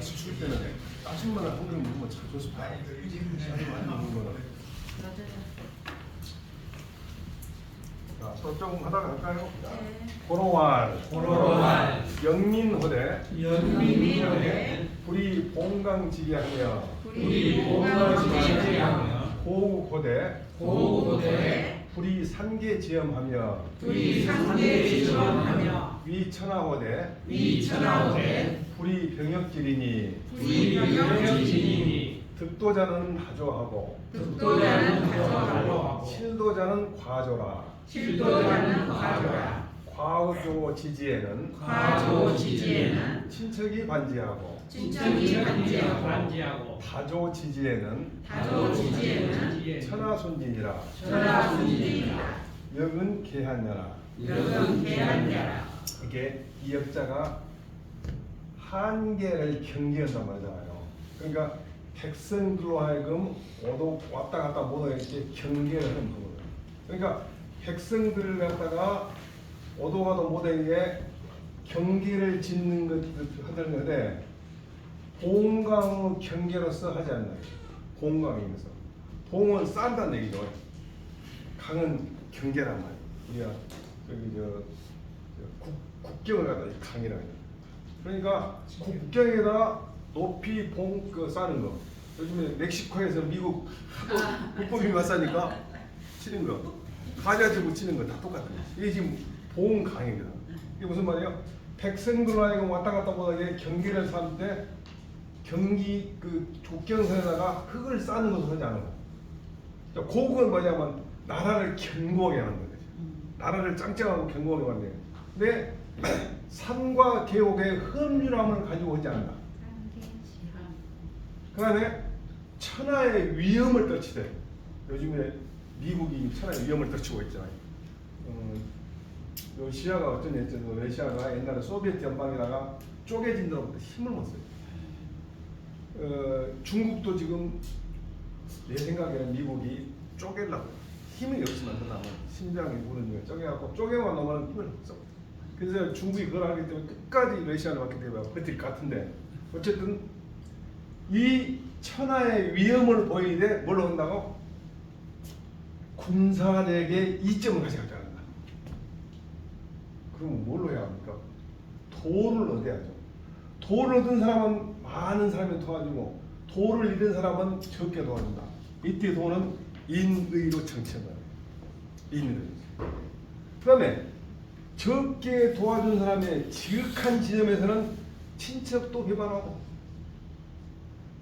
수출 때는 따신만 한 그릇 먹으면 참 좋습니다. 많이 먹는 거는. 자, 또 조금 하다가 할까요? 고로왈, 영민호대, 불이 봉강지게하며, 고우고대, 불이 산계지엄하며, 위천하호대, 불이 병역지리니, 득도자는 하조하고, 실도자는 과조라. 과조 지지에는 친척이 반지하고, 다조 지지에는 천하손진이라. 역은 개한여라. 이게 이 역자가 한계를 경계한단 말이잖아요. 그러니까 백성들로 하여금 오도 왔다 갔다 못하게 이렇게 경계를 하는 거거든요. 그러니까 백성들을 갖다가 오도 가도 못하게 경계를 짓는 것을 하는데 봉강의 경계로서 하지 않나요? 봉강이면서 봉은 싼다는 얘기죠. 강은 경계란 말이에요. 우리가 저기 국경을 갖다 강이라고 해요. 그러니까 국경에다 높이 그 싸는 거. 요즘에 멕시코에서 미국 불법이 맞사니까 치는 거, 가자지구 치는 거 다 똑같아요. 이게 지금 봉강이거든. 이게 무슨 말이에요? 백성들로 하여금 왔다 갔다 못하게 경기를 삼을 때 경기 그 족경선에다가 흙을 싸는 것을 하지 않은 거예요. 고국은 뭐냐면 나라를 견고하게 하는 거죠. 나라를 짱짱하고 견고하게 만드는 거예요. 근데 산과 계곡의 흠률함을 가지고 오지 않는다. 그 다음에 천하의 위험을 떨치되, 요즘에 미국이 천하의 위험을 떨치고 있잖아요. 러시아가 어쩐 했죠. 러시아가 옛날에 소비에트 연방에다가 쪼개진 데로부터 힘을 못 써요. 중국도 지금 내 생각에는 미국이 쪼개려고 힘이 없으면 그나마 심장이 우는 거 쪼개갖고 쪼개만 놓으면 힘을 못 써. 그래서 중국이 그걸 하기 때문에 끝까지 러시아를 받기 때문에 버틸 것 같은데, 어쨌든 이 천하의 위험을 보이되 뭘 한다고? 군사력의 이점을 가져가지 않는다. 그러면 뭘로 해야 합니까? 도를 얻어야죠. 도를 얻은 사람은 많은 사람이 도와주고, 도를 잃은 사람은 적게 도와준다. 이때 도는 인의로 정치한다. 인의로. 그 다음에 적게 도와준 사람의 지극한 지점에서는 친척도 배반하고,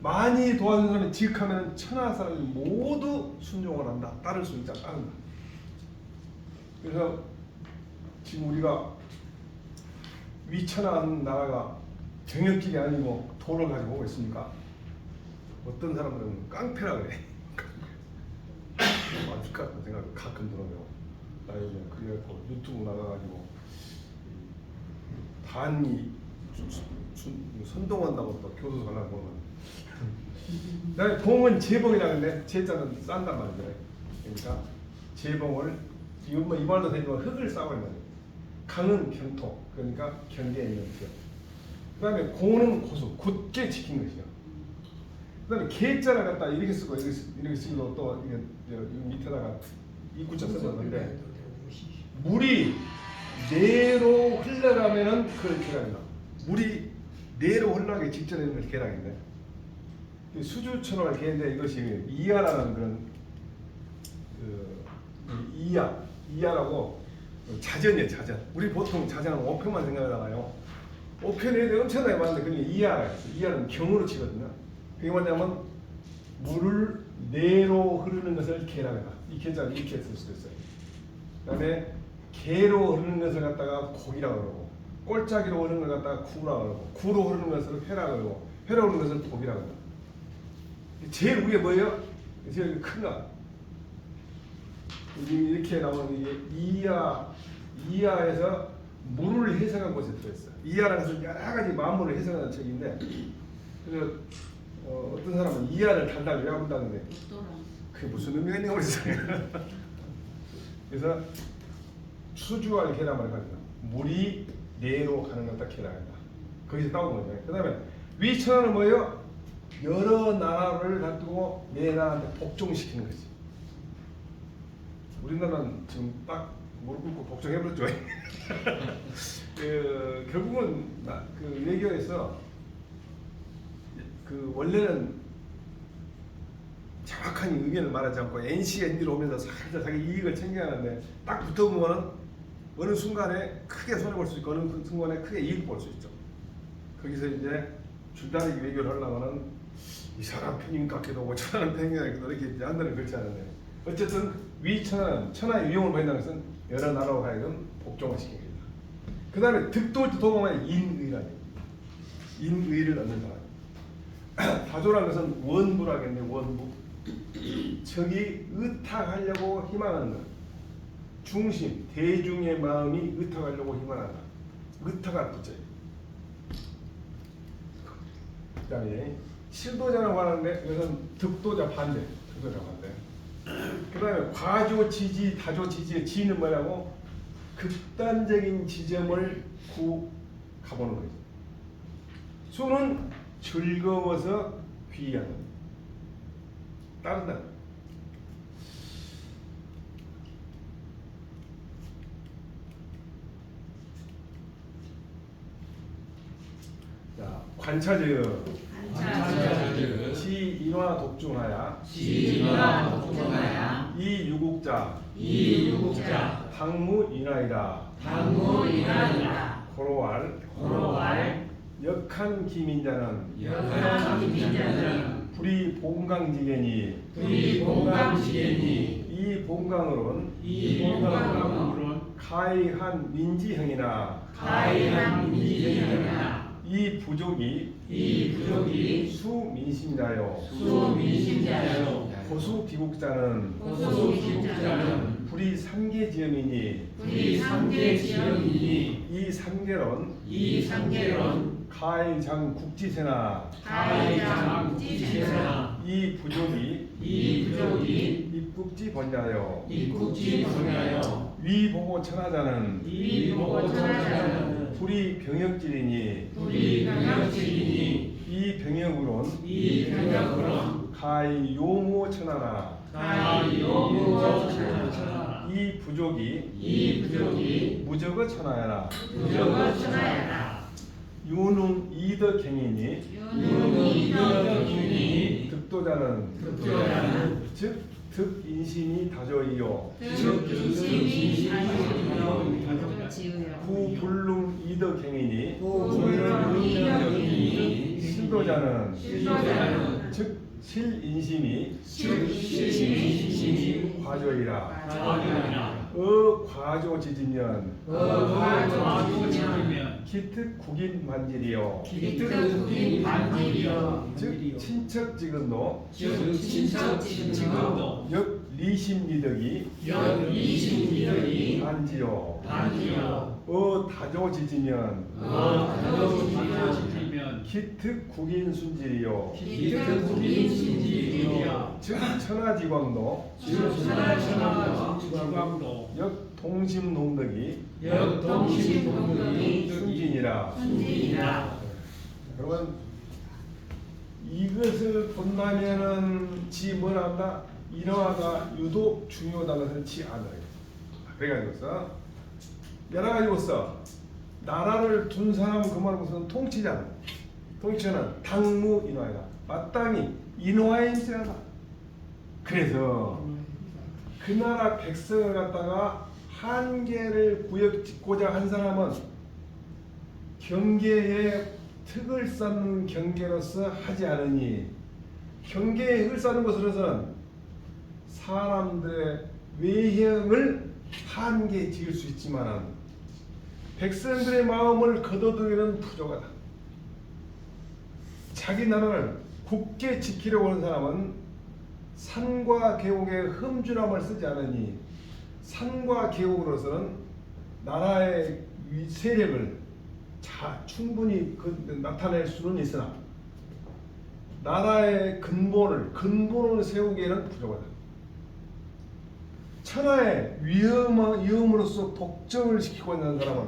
많이 도와준 사람이 지극하면 천하 사람이 모두 순종을 한다. 따를 수 있다. 따른다. 그래서 지금 우리가 위천한 나라가 병역길이 아니고 도를 가지고 오고 있습니까? 어떤 사람들은 깡패라 그래. 안타깝다는 생각이 가끔 들어요. 나 요즘 그래갖고 유튜브 나가가지고 단이 선동한다고 또 교도소 가려고 보면, 그다음에 봉은 재봉이라는데 재자는 싼단 말이죠. 그러니까 재봉을 이 말도 되지만 흙을 쌓아버린 거예요. 강은 경토, 그러니까 경계에 있는 것. 그다음에 고는 고수, 굳게 지킨 것이요. 그다음에 계자를 갖다 이렇게 쓰고 이렇게 쓰고 또 이게 밑에다가 입구자 써놨는데, 물이 내로 흘러가면은 그걸 계량이다. 물이 내로 흘러가기 직전에 있는 걸 계량인데, 수주천을 개는데 이것이 이하라는 그런 이하라고 자전이에요. 자전. 우리 보통 자전은 5편만 생각하잖아요. 5편에 엄청나게 많은데 그게 이하가 있어요. 이하는 경으로 치거든요. 그게 뭐냐면 물을 내로 흐르는 것을 계라하다. 이 계자를 이렇게 쓸 수도 있어요. 그다음에 개로 흐르는 것을 갖다가 고기라고 그러고, 꼴짜기로 흐르는 걸 갖다가 구라고 그러고, 구로 흐르는 것을 회라고 그러고, 회로 흐르는 것을 고기라고 합니다. 제일 위에 뭐예요? 제일 큰 거. 이렇게 나오는 이게 이하에서 물을 해석한 곳에 들어있어요. 이하라는 것은 여러 가지 만물을 해석하는 책인데, 그래서 어떤 사람은 이하를 달달 외워본다는데 그게 무슨 의미가 있냐고 그랬어요. 그래서 수주할 계량을 가지고 물이 내로 가는 걸 딱 계량한다. 거기서 따온 거죠. 그 다음에 위천하는 뭐예요? 여러 나라를 가지고 내 나라한테 복종시키는 거지. 우리나라는 지금 딱 무릎 꿇고 복종해버렸죠. 결국은 그 외교에서 그 원래는 정확한 의견을 말하지 않고 NC가 인디로 오면서 살짝 자기 이익을 챙겨가는데 딱 붙어보면은 어느 순간에 크게 손해볼 수 있고 어느 순간에 크게 이익을 볼 수 있죠. 거기서 이제 줄다리기 외교를 하려면은 이 사람 편인 같기도 하고 저 사람 편인 같기도 하고 이렇게 한다는 그렇지 않은데 어쨌든 위천하는 천하의 위용을 보인다는 것은 여러 나라로 하여금 복종을 시키는 겁니다. 그 다음에 득도를 도움하면 인의라니 인의를 얻는 사람. 다조라는 것은 원부라겠네. 원부. 적이 의탁하려고 희망하는 것. 중심, 대중의 마음이 의탁하려고 희망한다. 의탁할 부처. 그 다음에 실도자라고 하는데 이것은 득도자 반대. 득도자 반대. 그 다음에 과조지지, 다조지지의 지는 뭐냐고? 극단적인 지점을 가보는 거죠. 수는 즐거워서 귀의하는 거예요. 따른다. 자, 관찰제여. 지인화 독중하야. 이유국자. 당무인하이다. 고로왈. 역한 기민자는 불이 봉강지견이 이 봉강으론 가이한 민지형이나 이 부족이 수민심자요 고수 비국자는 불이 삼계지엄이니 이 삼계론 가이장 국지세나 이 부족이 입국지 번자요 위보고 천하자는 불이 병역질이니 이 병역으론 가이 요모 천하나 이 부족이 무적어 천하야라 유는 이덕행이니 득도자는 즉 득인심이 다조이요 구불능 이덕행이니 실도자는 즉 실인심이 과조이라 과조지지면 기특 국인 반질이요 즉 친척지근도 역 리심미덕이 반지요 다조지지면 기특 국인 순질이요 즉 천하지광도 역 동심농덕이 순진이라. 여러분 이것을 본다면은 지 뭐란다? 인화가 유독 중요하다는 것을 지 알아요. 그래가지고서 여러 가지로서 나라를 둔 사람 그만으로서는 통치자는 당무 인화이다. 마땅히 인화의 인자다. 그래서 그 나라 백성을 갖다가 한계를 구역짓고자 한 사람은 경계에 득을 쌓는 경계로서 하지 않으니 경계에 흙을 쌓는 것으로서는 사람들의 외형을 한계에 지을 수 있지만 백성들의 마음을 거둬들이는 부족하다. 자기 나라를 굳게 지키려고 하는 사람은 산과 계곡의 흠준함을 쓰지 않으니 산과 계곡으로서는 나라의 세력을 충분히 나타낼 수는 있으나 나라의 근본을 세우기에는 부족하다. 천하의 위험으로서 독점을 시키고 있는 사람은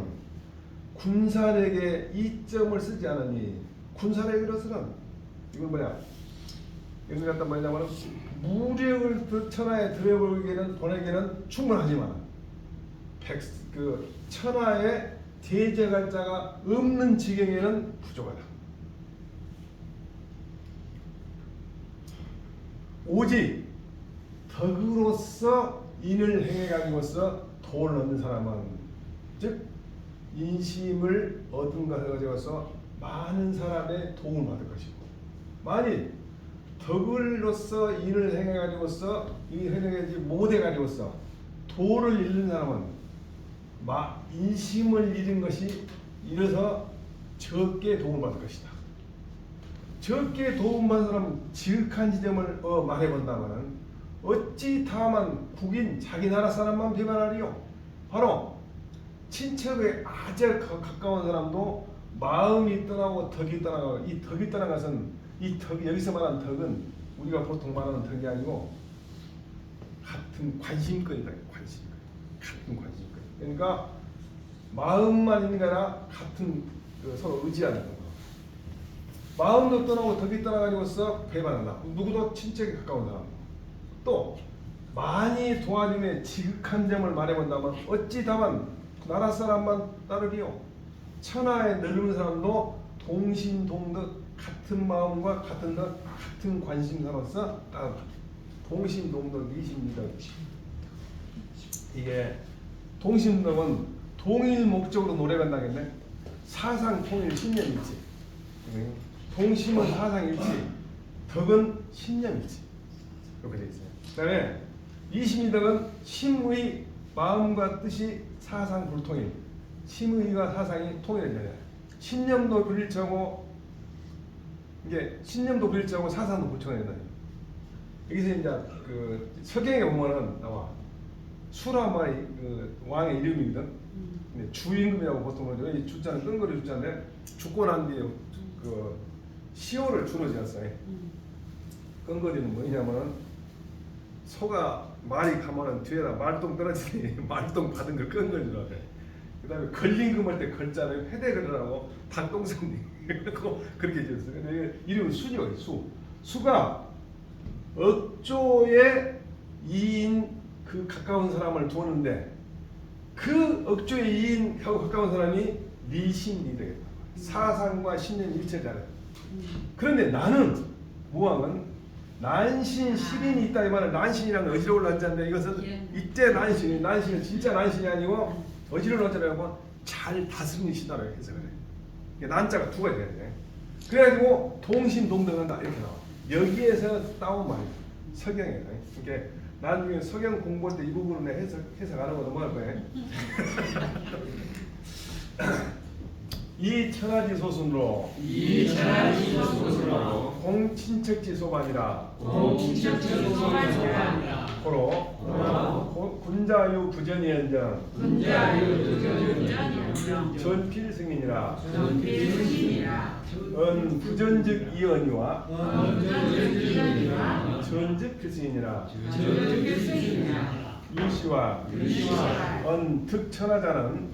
군사력에 이점을 쓰지 않으니 군사력에 들어서는 이건 뭐냐? 이건 갖다 뭐냐면 무력을 천하에 보내기에는 충분하지만 천하에 대적할 자가 없는 지경에는 부족하다. 오직 덕으로서 인을 행해 가지고서 도를 얻는 사람은, 즉 인심을 얻은 것을 가지고서 많은 사람의 도움을 받을 것이고, 만일 덕을로서 인을 행해 가지고서 인을 못해 가지고서 도를 잃는 사람은 인심을 잃은 것이 이래서 적게 도움을 받을 것이다. 적게 도움받은 사람은 지극한 지점을 말해본다면 어찌 다만 국인 자기 나라 사람만 비판하리요. 바로 친척에 아주 가까운 사람도 마음이 떠나고 덕이 떠나고, 이 덕이 떠난 것은 여기서 말하는 덕은 우리가 보통 말하는 덕이 아니고 같은 관심거리다. 같은 관심거리. 그러니까 마음만 있는 게 아니라 같은 서로 의지하는 거. 마음도 떠나고 덕이 떠나가지고서 배반한다. 누구도 친척에 가까운 사람. 또 많이 도와주며 지극한 점을 말해본다면 어찌 다만 나라 사람만 따르리요. 천하의 넓은 사람도 동신동덕, 같은 마음과 같은 덕, 같은 관심사로서 따른다. 동신동덕, 이심이덕. 이게 동신덕은 동일 목적으로 노래간다겠네. 사상 통일, 신념 일치. 동심은 사상 일치, 덕은 신념 일치. 이렇게 되어 있어요. 그다음에 이심이덕은 심의, 마음과 뜻이 사상 불통일. 심의와 사상이 통일되잖아요. 신념도 불일치하고, 이게 신념도 불일치하고 사상도 불통일된다. 여기서 이제 서경에 보면은 나와 수라마의 왕의 이름이거든. 근데 주임금이라고 보통 그러죠. 이 주자는 끈거리 주자인데 죽고 난 뒤에 시호를 주로 지었어요. 끈거리는 뭐냐면은 소가 말이 가면은 뒤에다 말똥 떨어지니 말똥 받은 걸 끈거리라고 해. 그 다음에 걸린 금 할 때 걸자를 회대걸이라고 닭똥산이 그렇게 지었어요. 근데 이름은 수죠. 수가 억조의 이인 가까운 사람을 두었는데 그 억조의 이인하고 가까운 사람이 리신이 되겠다. 사상과 신념 일체잖아요. 그런데 나는 무왕은 난신 실인이 있다. 이 말은 난신이라는 어지러울 난자인데 이것은 이때 난신은 진짜 난신이 아니고 어지러울 난자라고 잘 다스리는 신다라고 해석을 해. 난자가 두 가지가 돼. 그래가지고 동신동덕한다 이렇게 나와. 여기에서 따온 말이야. 서경에. 이렇게 나중에 서경 공부할 때 이 부분을 해석 안 하고 넘어갈 거예요. 이 천하지 소순으로 공친척지 소반이라 고로 군자유 부전이연정 전필승인이라 부전즉 이언이와 전즉 필승이니라 유시와 득천하자는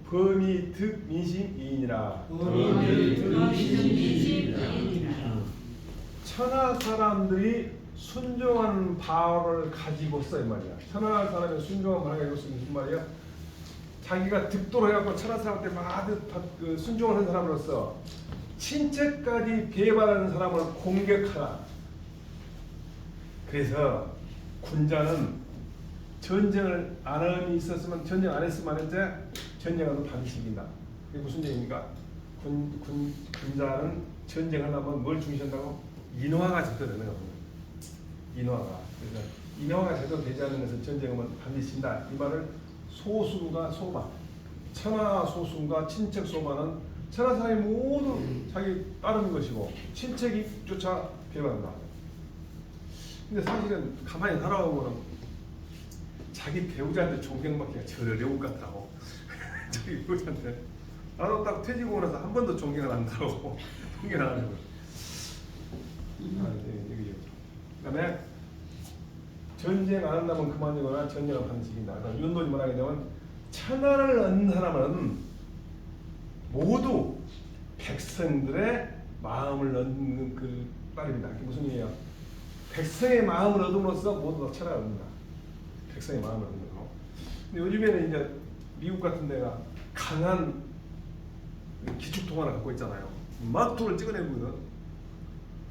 범이 득민심이니라. 천하 사람들이 순종하는 바를 가지고서 이 말이야. 천하 사람의 순종하는 바를 가지고서 무슨 말이야? 자기가 득도를 해갖고 천하 사람한테 막 순종을 하는 사람으로서 친척까지 배반하는 사람을 공격하라. 그래서 군자는 전쟁을 안 함이 있었으면 전쟁 안 했으면 이제 전쟁은 반드시 이긴다. 이게 무슨 얘기입니까? 군자는 전쟁하려면 뭘 중시한다고? 인화가 제대로 되는 거거든요. 인화가. 그래서 인화가 제대로 되지 않는 것은 전쟁은 반드시 진다. 이 말을 소수가 소반, 천하 소수가 친척 소반은 천하 사람이 모두 자기 따르는 것이고 친척이 쫓아 배반한다. 근데 사실은 가만히 살아보면 자기 배우자한테 존경받기가 저 어려울 것 같다고. 자기 배우자한테 나도 딱 퇴직하고 나서 한 번도 존경을 안 하고 존경 안 하고. 그다음에 전쟁 안 한다면 그만이거나 전쟁을 반드시 이긴다. 윤도지 뭐라 하냐면 천하를 얻는 사람은 모두 백성들의 마음을 얻는 그 말입니다. 그게 무슨 의미예요? 백성의 마음을 얻음으로써 모두 다 철학을 얻는다. 백성의 마음을 얻는 거. 근데 요즘에는 이제 미국 같은 데가 강한 기축통화를 갖고 있잖아요. 막 돈을 찍어내거든.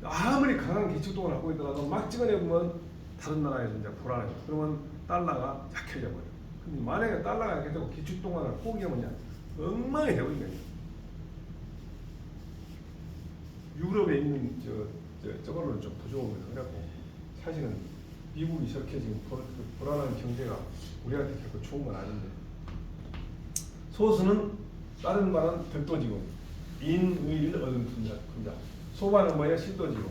아무리 강한 기축통화를 갖고 있더라도 막 찍어내보면 다른 나라에서 이제 불안해져. 그러면 달러가 약해져 버려. 근데 만약에 달러가 약해지고 기축통화를 포기하면 엉망이 되버린 거예요. 유럽에 있는 저거를 좀 부족하면서 그래갖고 사실은 미국이 저렇게 지금 불안한 경제가 우리한테 결코 좋은 건 아닌데, 소수는 다른 말은 득도지고 인의를 얻은 군자. 소반은 뭐예요? 실도지고.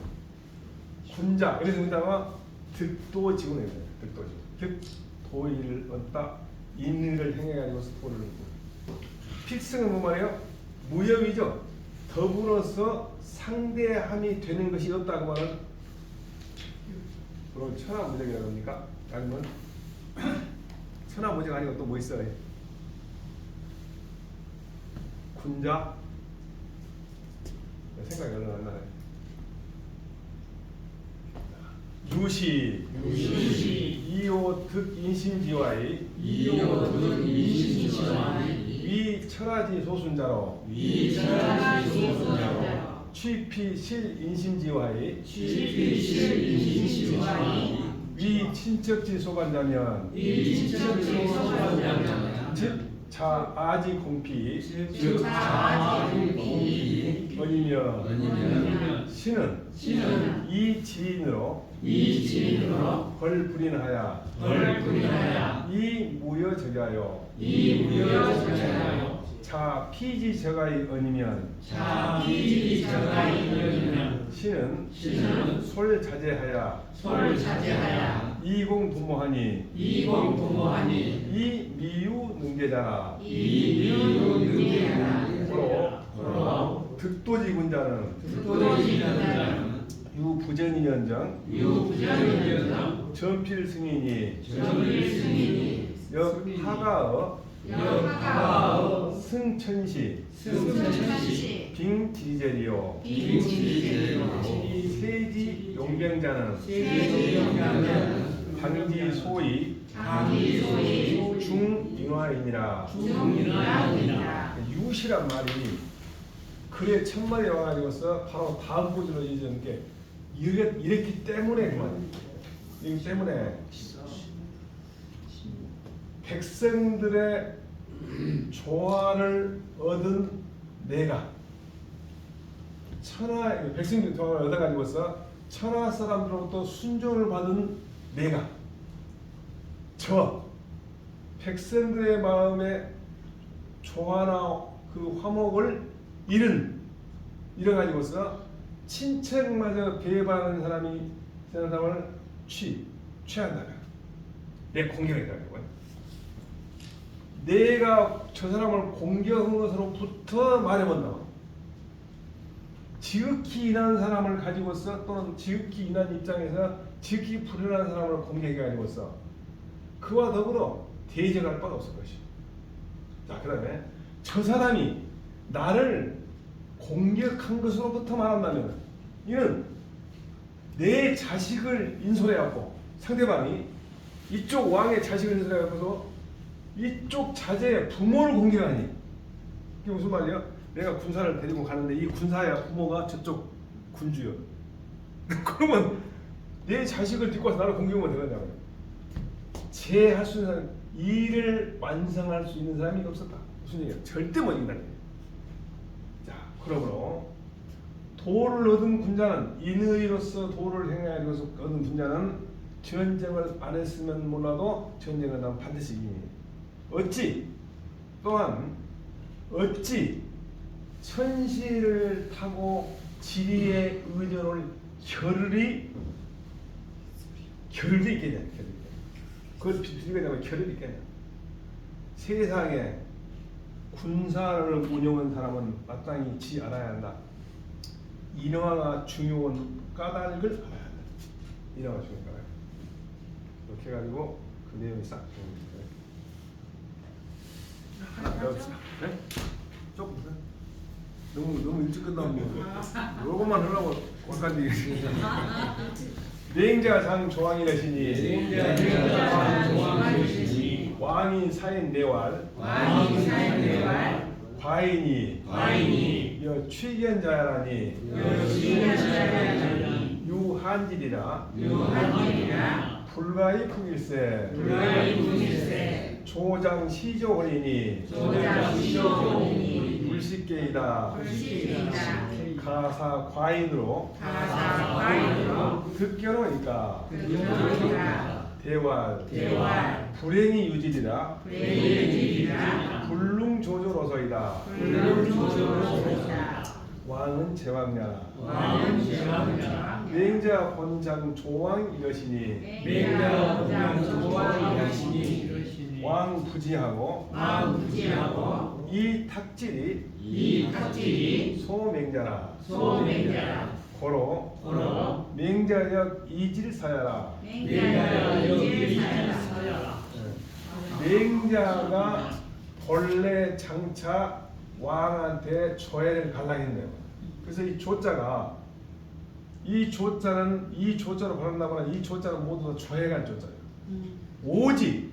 군자. 그래서 여기다가 득도지고는 있어요. 득도지고. 득도의를 얻다. 인의를 행해가지고 도를 얻고. 필승은 뭐 말이에요? 무협이죠. 더불어서 상대함이 되는 것이 없다고 하는 그런 천하무적이라고 합니까? 아니면 천하무적 아니고 또 뭐 있어요? 군자? 생각이 얼른 안 나네. 유시 이오득 인심지와의 위 천하지 소순자로 취피실 인심지와의 위 친척지 소관자면 즉 자아지 공피 언이며 신은 이 지인으로 벌불인하여 이 무여적야요 자 피지 저가의 언이면 신은 솔 자제하여 이공부모하니 이 미유 능계자라 고로 득도지 군자는 유부전이연정 전필 승인이 역하가어 승천시 빙지제리요 세지 용병자는 방지 소위 중인화이니라. 유시란 말이 글에 천만에 와가지고서 바로 다음 구절로 이어지는 게 이랬기 때문에 그 말입니다. 이기 때문에 백성들의 조화를 얻은 내가 백성들의 조화를 얻어가지고서 천하 사람들로부터 순종을 받은 내가 저 백성들의 마음에 조화나 그 화목을 잃어가지고서 친척마저 배반하는 사람을 취한다면 내 공격이라고요. 내가 저 사람을 공격한 것으로부터 말해본다. 지극히 인한 사람을 가지고서 또는 지극히 인한 입장에서 지극히 불행한 사람을 공격해가지고서 그와 더불어 대적할 바가 없을 것이요. 자, 그 다음에 저 사람이 나를 공격한 것으로부터 말한다면 이는 내 자식을 인솔해갖고 상대방이 이쪽 왕의 자식을 인솔해갖고서 이쪽 자제의 부모를 공격하니 이게 무슨 말이야? 내가 군사를 데리고 가는데 이 군사의 부모가 저쪽 군주요. 그러면 내 자식을 데리고 와서 나를 공격하면 되겠냐고요. 제할 수 있는 사람, 일을 완성할 수 있는 사람이 없었다. 무슨 얘기야? 절대 못 이긴다. 자, 그러므로 도를 얻은 군자는 인의로서 도를 행하여서 얻은 군자는 전쟁을 안 했으면 몰라도 전쟁을 하면 반드시 이깁니다. 어찌 천시를 타고 지리에 의존할 겨를이 있겠냐. 그걸 비틀리냐면 겨를이 있겠냐. 세상에 군사를 운영한 사람은 마땅히 지 알아야 한다. 인화가 중요한 까닭을 알아야 한다. 인화가 중요한 까닭. 이렇게 해가지고 그 내용이 싹 됩니다. 하나 배웠어. 네? 조금 더. 너무 일찍 끝나면 요것만 하려고 꼴까지. 맹자상 조왕이라시니 왕인 사인 내왈 과인이 여 취견자라니 유한질이라 불가이 풍일세 조장 시조원이니 불식계이다 가사 과인으로 득견오니까 대활 불행이 유질이라 불능조조로서이다 왕은 제왕냐 맹자 혼장 조왕 이러시니 왕 부지하고 이 탁질이 소맹자라 고로 맹자역 이질사야라 맹자가 본래 장차 왕한테 조회를 갈라했네요. 그래서 이 조자가 이 조자로 발음나거나 이 조자는 모두 다 조회간 조자예요. 오직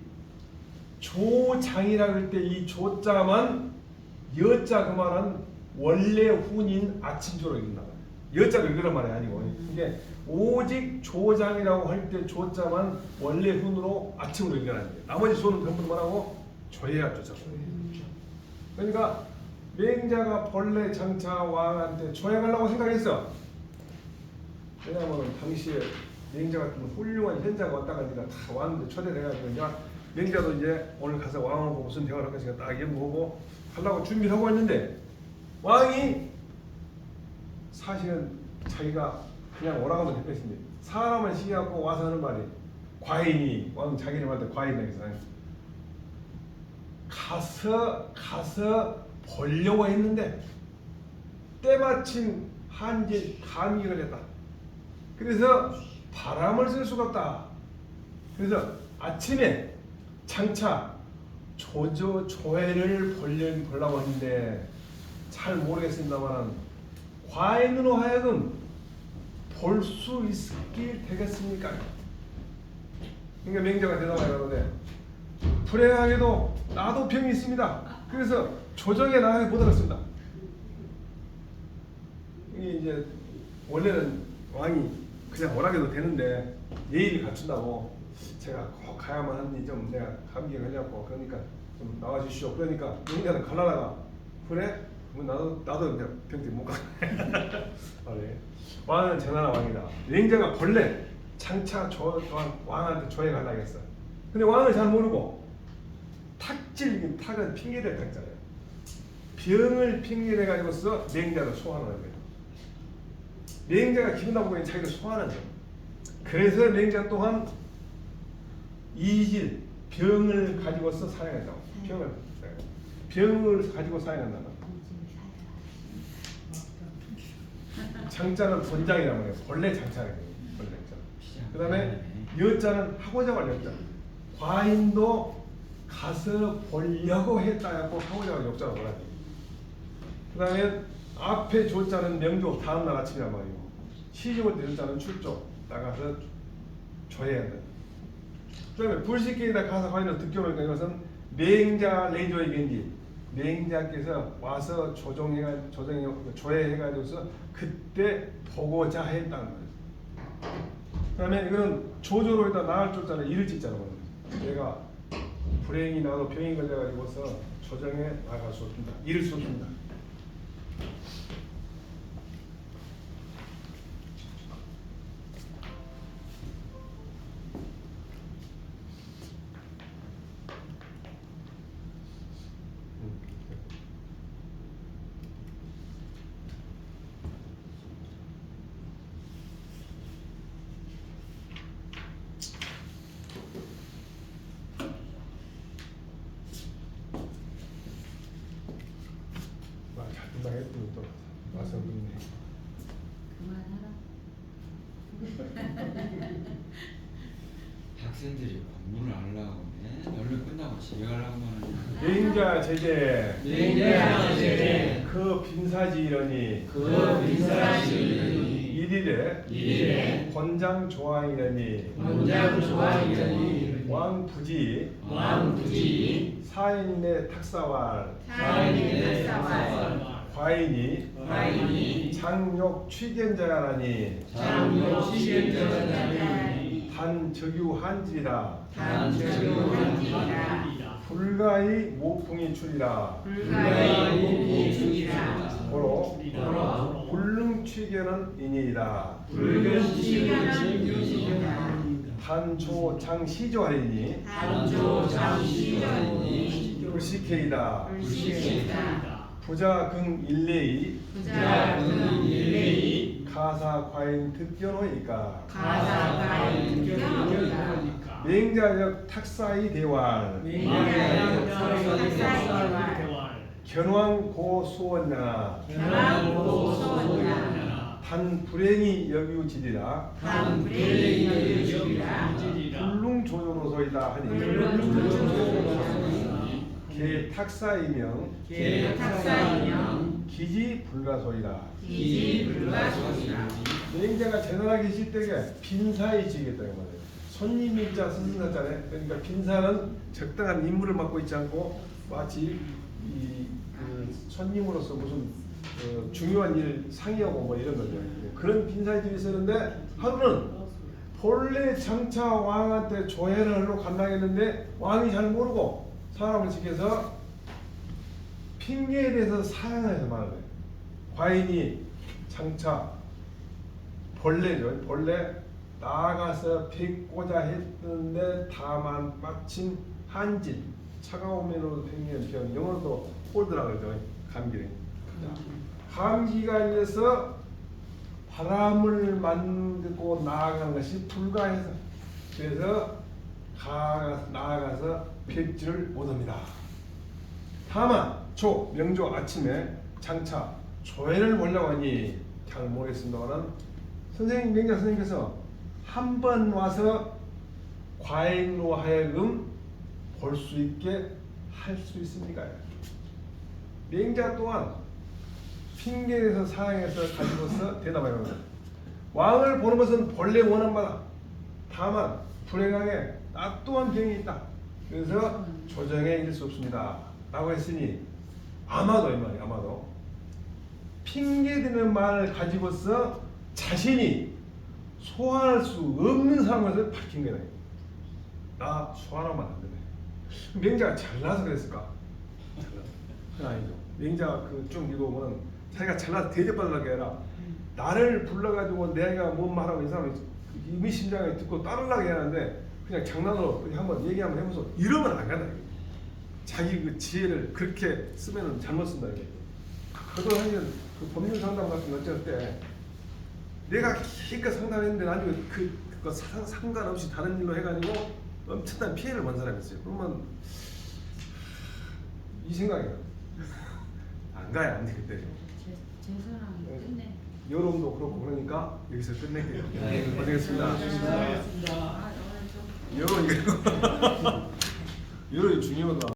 조장이라 할 때 이 조자만 여자 그 말은 원래 훈인 아침조로 읽는다. 여자가 그런 말이 아니고 이게 오직 조장이라고 할 때 조자만 원래 훈으로 아침으로 읽어라는 거예요. 나머지 조는 전부 뭐라고? 조회한 조자고. 그러니까 맹자가 본래 장차 왕한테 조회하려고 생각했어. 왜냐하면 당시에 맹자 같은 훌륭한 현자가 왔다가 니가 다 왕한테 초대를 해가지고 이제 맹자도 이제 오늘 가서 왕하고 무슨 대화를 할 것인가 딱 연구하고 하려고 준비를 하고 있는데 왕이 사실은 자기가 그냥 오라고 하면 됐습니다. 사람을 시기하고 와서 하는 말이 과인이 왕 자기를 말할 때 과인이라고 해서 가서 보려고 했는데 때마침 한지 감기가 걸렸다. 그래서 바람을 쓸 수가 없다. 그래서 아침에 장차 조회를 보려고 했는데 잘 모르겠습니다만 과인으로 하여금 볼 수 있길 되겠습니까? 그러니까 맹자가 대답하는데 불행하게도 나도 병이 있습니다. 그래서 조정에 나가기 못 하겠습니다. 이게 이제 원래는 왕이 그냥 오라게도 되는데 예의를 갖춘다고 제가 꼭 가야만 하니 좀 내가 감기가 걸렸고 그러니까 좀 나와주시오. 그러니까 맹자는 갈라다가 그래? 나도 병 때문에 못 가. 그래. 왕은 전하나 왕이다. 맹자가 본래 장차 왕한테 조회 가려고 했어. 근데 왕을 잘 모르고 탁은 핑계댈 탁자예요. 병을 핑계대 가지고서 맹자를 소환하는 거예요. 맹자가 기분 나쁘고 자기를 소환하는 거예요. 그래서 맹자 또한 이질 병을 가지고서 사용한다고. 병을 가지고 사용한다고. 장자는 본장이란 말이에요. 본래 장자예요. 본래 장자. 그다음에 여자는 하고자 할 여자. 과인도 가서 보려고 했다 하고 하고자 할 역자라고 하지. 그다음에 앞에 조자는 명조 다음날 아침이란 말이고 시집을 때 여자는 출조 나가서 조회해야 한다. 그다음에 불식계에다 가서 과인을 득교하니까 이것은 맹자 레이저에겐지 맹자께서 와서 조회해가지고서 그때 보고자 했다는 거예요. 그다음에 이거는 조조로 일단 나을 조자는 이를 짓자는 거예요. 내가 불행이 나도 병이 걸려가지고서 조정에 나갈 수 없습니다. 이를 수 없습니다. 금방 했더니 또 와서 그러네. 그만하라. 학생들이 공부를 하려고 연료 끝나고 집에 가려고 하는 맹자 제제 맹자 제제 그 빈사지이러니 그 빈사시이니 일일에 권장 조항이러니 권장 조항이러니 왕부지 왕부지 사인의 탁사왈 사인의 탁사왈 과인이 장욕 취견자라니 장욕 취견자라니 단적유한지라 단적유한지라 불가의 모풍이 추리라 불가의 모풍이 추리라 고로 불능 취견은 이니이다 불근 취견은 이니이다 단초 장시조하리니 단조 장시하니 불식회이다 불식이다 부자긍 일례이 부자는 일례이 가사 과인 득견호이까 가사가인 득견호이까 맹자역 탁사의 대왕 맹자역 탁사의 견왕 고수원나 견왕고 소원이나 단 불행이 여기우지리라 단불의 여유주리라 불능조조로소이다 하니 개 탁사이명 탁사이명 기지 불가소이다 기지불가소이라 맹자가 제나라 계실 때에 빈사의 지겠다 이 말이에요. 손님일자 스승사자네. 그러니까 빈사는 적당한 임무를 맡고 있지 않고 마치 그 손님으로서 무슨 중요한 일 상의하고 뭐 이런 거죠. 그런 빈사의 집이 있었는데 하루는 본래 장차 왕한테 조회를 하러 간다고 했는데 왕이 잘 모르고 사람을 지켜서 핑계에 대해서 사양해서 말하는 거예요. 과인이 장차 벌레죠. 벌레 나가서 뵙고자 했는데 다만 마침 한질 차가운 면으로 생기는 병 영어로도 콜드라 그러죠. 감기. 감기가 걸려서 바람을 만들고 나아간 것이 불가해서 그래서 나아가서 뵙지를 못합니다. 다만 명조 아침에 장차 조회를 보려고 하니 잘 모르겠습니다만 선생님 맹자 선생님께서 한 번 와서 과인으로 하여금 볼 수 있게 할 수 있습니까? 맹자 또한 핑계에서 사양해서 가지고서 대답합니다. 왕을 보는 것은 본래 원한마다 다만 불행하게 나 또한 병이 있다. 그래서 조정에 이를 수 없습니다. 라고 했으니 아마도 이 말이에요. 아마도 핑계대는 말을 가지고서 자신이 소환할 수 없는 상황을 밝힌 거예요. 나 소환하면 안 되네. 맹자가 잘나서 그랬을까? 그건 아니죠. 맹자 쭉 읽어보면 자기가 잘나서 대접받으려고 해라. 나를 불러가지고 내가 뭔 말하고 이 사람이 의미심장하게 듣고 따르려고 해야 하는데 그냥 장난으로 한번 얘기 한번 해보소. 이러면 안 간다. 자기 그 지혜를 그렇게 쓰면은 잘못 쓴다. 그것도 사실 그 법률 상담 같은 거 어쩔 때 내가 기껏 상담했는데 나중에 그거 상관없이 다른 일로 해가지고 엄청난 피해를 본 사람이 있어요. 그러면 이 생각이에요. 안 가야 안 돼 그때. 제 사랑 끝내. 여론도 그렇고 그러니까 여기서 끝낼게요. 네. 고생했습니다. 아, 오늘 좀. 여론 이거 여론이 중요하다.